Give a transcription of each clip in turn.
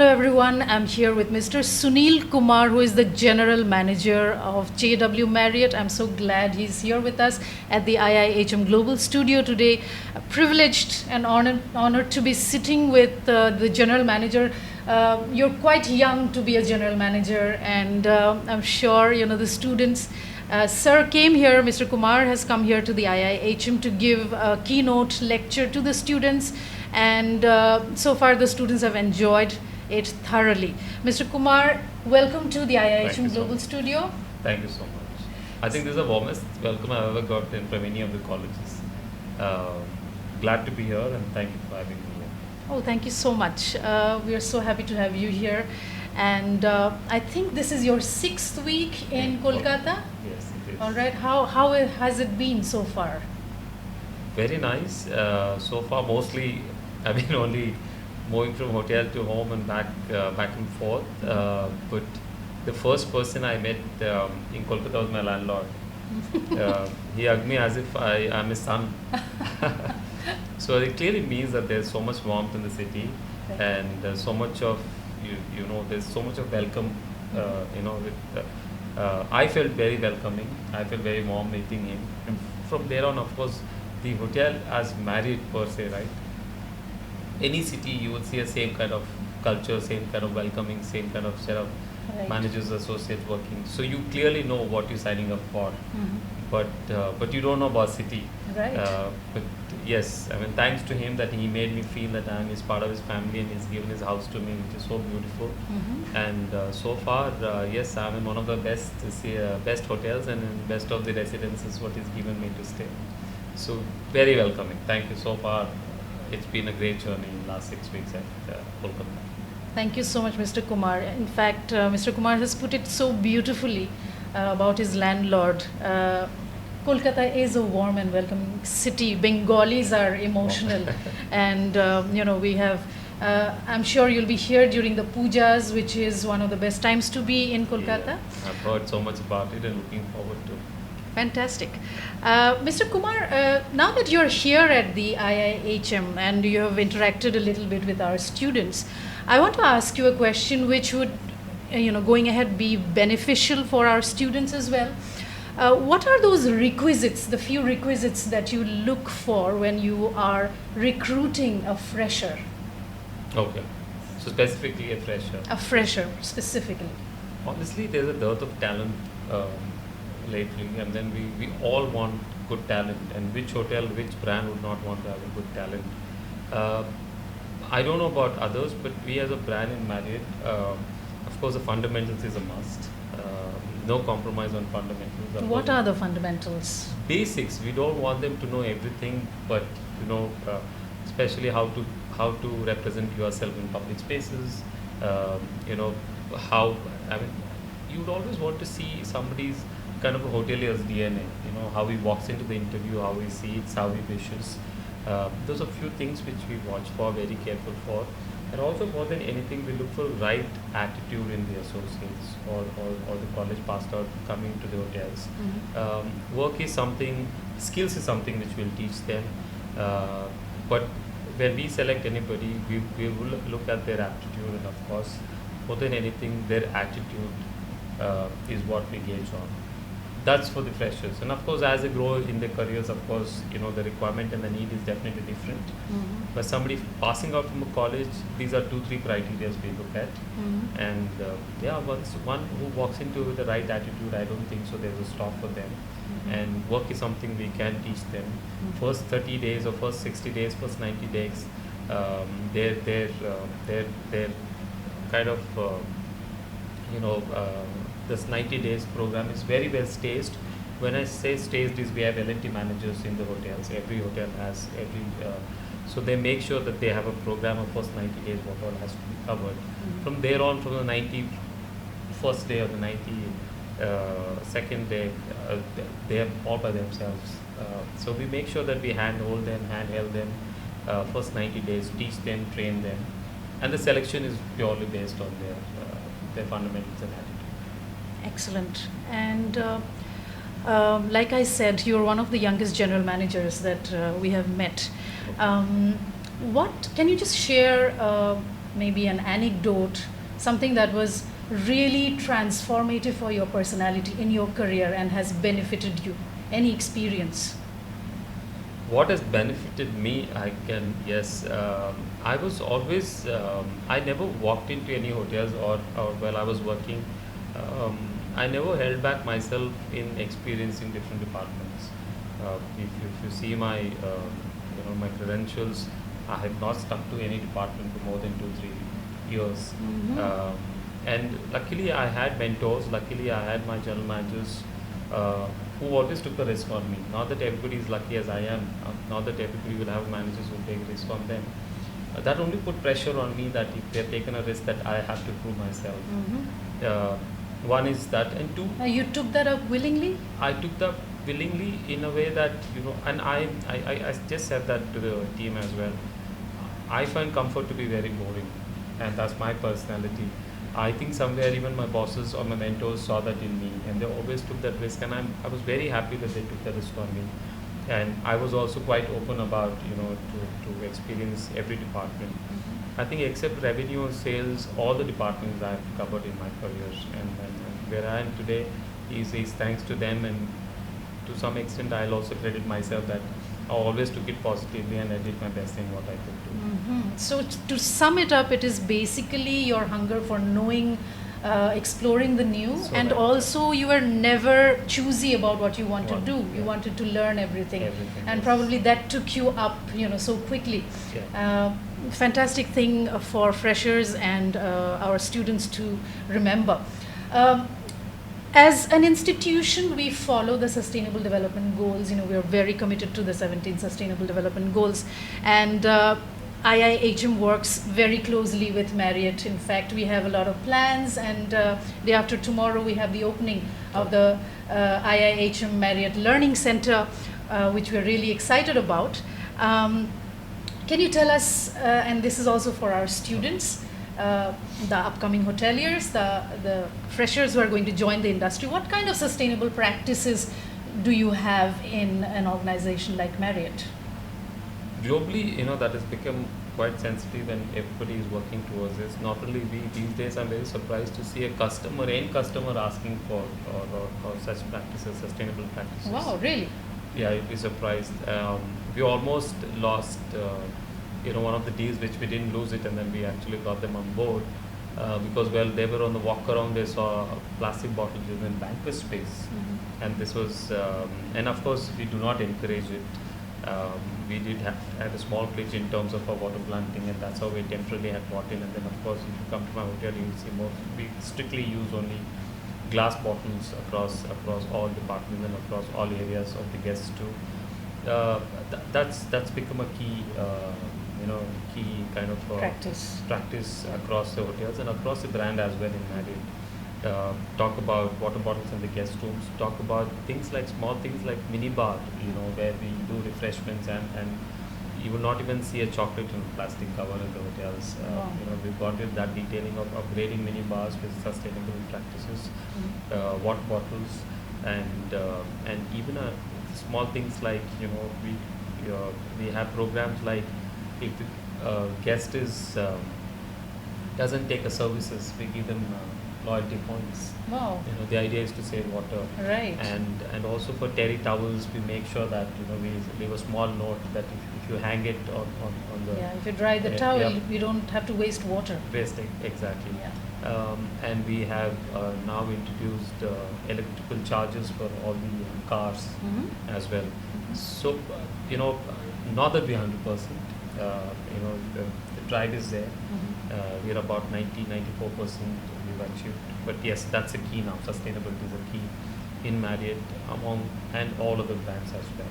Hello everyone, I'm here with Mr. Sunil Kumar, who is the General Manager of JW Marriott. I'm so glad he's here with us at the IIHM Global Studio today. Privileged and honored to be sitting with the General Manager. You're quite young to be a General Manager, and I'm sure the students. Sir came here, Mr. Kumar has come here to the IIHM to give a keynote lecture to the students, and so far the students have enjoyed it thoroughly. Mr. Kumar, welcome to the IIHM Global Studio. Thank you so much. I think this is the warmest welcome I've ever gotten from any of the colleges. Glad to be here, and thank you for having me here. Oh, thank you so much. We are so happy to have you here. And I think this is your 6th week in Kolkata. Yes, it is. All right. How has it been so far? Very nice. So far, mostly I've been only moving from hotel to home and back and forth. But the first person I met in Kolkata was my landlord. He hugged me as if I'm his son. So it clearly means that there's so much warmth in the city, and so much of there's so much of welcome. I felt very welcoming. I felt very warm meeting him. And from there on, of course, the hotel as Marriott per se, right? Any city you would see a same kind of culture, same kind of welcoming, same kind of set of managers, associates working. So you clearly know what you're signing up for, but you don't know about city. Right. But yes, I mean, thanks to him that he made me feel that I'm his part of his family, and he's given his house to me, which is so beautiful. And so far, yes, I'm in one of the best hotels and in best of the residences what he's given me to stay. So very welcoming. Thank you so far. It's been a great journey in the last 6 weeks at Kolkata. Thank you so much, Mr. Kumar. In fact, Mr. Kumar has put it so beautifully about his landlord. Kolkata is a warm and welcoming city. Bengalis are emotional, and we have. I'm sure you'll be here during the pujas, which is one of the best times to be in Kolkata. Yeah, I've heard so much about it and looking forward to. Fantastic. Mr. Kumar, now that you're here at the IIHM and you have interacted a little bit with our students, I want to ask you a question which would, going ahead be beneficial for our students as well. What are those requisites, the few requisites that you look for when you are recruiting a fresher? Okay. So specifically a fresher. A fresher, specifically. Honestly, there's a dearth of talent lately, and then we all want good talent, and which hotel, which brand would not want to have a good talent? I don't know about others, but we as a brand in Marriott, of course the fundamentals is a must. No compromise on fundamentals. What are the fundamentals? Basics. We don't want them to know everything, but especially how to represent yourself in public spaces. You would always want to see somebody's kind of a hotelier's DNA, how he walks into the interview, how he sees, how he wishes. Those are few things which we watch for, very careful for. And also more than anything, we look for right attitude in the associates or the college passed out coming to the hotels. Work is something, skills is something which we'll teach them. But when we select anybody, we will look at their aptitude, and of course, more than anything, their attitude is what we gauge on. That's for the freshers, and of course, as they grow in their careers, of course, the requirement and the need is definitely different. But somebody passing out from a college, these are 2-3 criteria we look at, and once one who walks into with the right attitude, I don't think so there's a stop for them. And work is something we can teach them. First 30 days or first 60 days, first 90 days, they're kind of this 90 days program is very well staged. When I say staged, is we have L&T managers in the hotels. Every hotel has so they make sure that they have a program of first 90 days what all has to be covered. From there on, from the 91st day or the 92nd day, they are all by themselves. So we make sure that we handheld them first 90 days, teach them, train them, and the selection is purely based on their fundamentals and attitude. Excellent. And like I said, you're one of the youngest general managers that we have met. What can you just share maybe an anecdote, something that was really transformative for your personality in your career and has benefited you? Any experience? What has benefited me, I can, yes. I was always, I never walked into any hotels or while I was working, um, I never held back myself in experiencing different departments. If you see my, my credentials, I have not stuck to any department for more than 2-3 years. And luckily I had mentors, luckily I had my general managers who always took a risk on me. Not that everybody is lucky as I am, not that everybody will have managers who take risk on them. That only put pressure on me that if they've taken a risk that I have to prove myself. One is that, and two, You took that up willingly? I took that willingly in a way that, and I just said that to the team as well. I find comfort to be very boring, and that's my personality. I think somewhere even my bosses or my mentors saw that in me, and they always took that risk, and I was very happy that they took that risk on me. And I was also quite open about, to experience every department. I think except revenue or sales, all the departments I've covered in my career, and where I am today is thanks to them, and to some extent I'll also credit myself that I always took it positively and I did my best in what I could do. So to sum it up, it is basically your hunger for knowing, exploring the new, So and that- also you were never choosy about what you want to What- do. You yeah. wanted to learn everything, Everything, and yes. probably that took you up, so quickly. Yeah. Fantastic thing for freshers and our students to remember. Um, as an institution, we follow the Sustainable Development Goals. We are very committed to the 17 Sustainable Development Goals, and IIHM works very closely with Marriott. In fact, we have a lot of plans, and day after tomorrow we have the opening of the IIHM Marriott Learning Center, which we are really excited about. Can you tell us, and this is also for our students, the upcoming hoteliers, the freshers who are going to join the industry, what kind of sustainable practices do you have in an organization like Marriott? Globally, that has become quite sensitive and everybody is working towards this. Not only we, these days I'm very surprised to see end customer asking for or such practices, sustainable practices. Wow, really? Yeah, you'd be surprised. We almost lost, one of the deals which we didn't lose it, and then we actually got them on board because they were on the walk around, they saw plastic bottles in banquet space, and this was, and of course we do not encourage it. We did have a small pledge in terms of our water planting, and that's how we temporarily had bought in. And then, of course, if you come to my hotel, you will see more. We strictly use only glass bottles across all departments and across all areas of the guests too. That's become a key, key kind of practice across the hotels and across the brand as well in Marriott. Talk about water bottles in the guest rooms. Talk about small things like mini bar, where we do refreshments, and you will not even see a chocolate in a plastic cover in the hotels. Wow. We've got it, that detailing of upgrading mini bars with sustainable practices, water bottles, and even small things like we have programs like if the guest doesn't take a services, we give them loyalty points. Wow. The idea is to save water. Right. And also for terry towels, we make sure that we leave a small note that if you hang it on the Yeah, if you dry the towel, yeah, you don't have to waste water. wasting exactly. Yeah. And we have now introduced electrical charges for all the cars as well. So not that we're 100%. The drive is there. We're about 94% we've achieved. But yes, that's a key now. Sustainability is a key in Marriott and all other brands as well.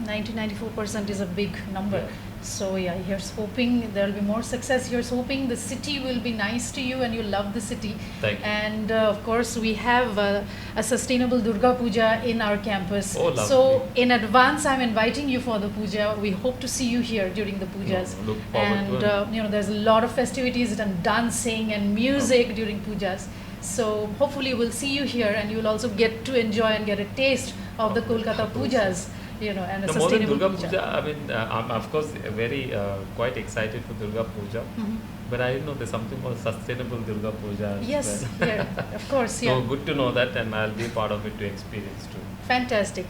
94% is a big number. Yeah. So yeah, here's hoping there will be more success. Here's hoping the city will be nice to you and you love the city. Thank you. And of course, we have a sustainable Durga Puja in our campus. Oh, lovely. So in advance, I'm inviting you for the puja. We hope to see you here during the pujas. Look forward to And there's a lot of festivities and dancing and music during pujas. So hopefully we'll see you here, and you'll also get to enjoy and get a taste of the Kolkata pujas and a No, more than sustainable Durga Puja, I mean, I'm of course very quite excited for Durga Puja, but I didn't know there's something called sustainable Durga Puja. as Yes, well. yeah, of course, So yeah. good to know that, and I'll be part of it to experience too. Fantastic.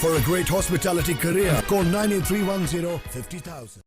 For a great hospitality career, call 98310 50,000.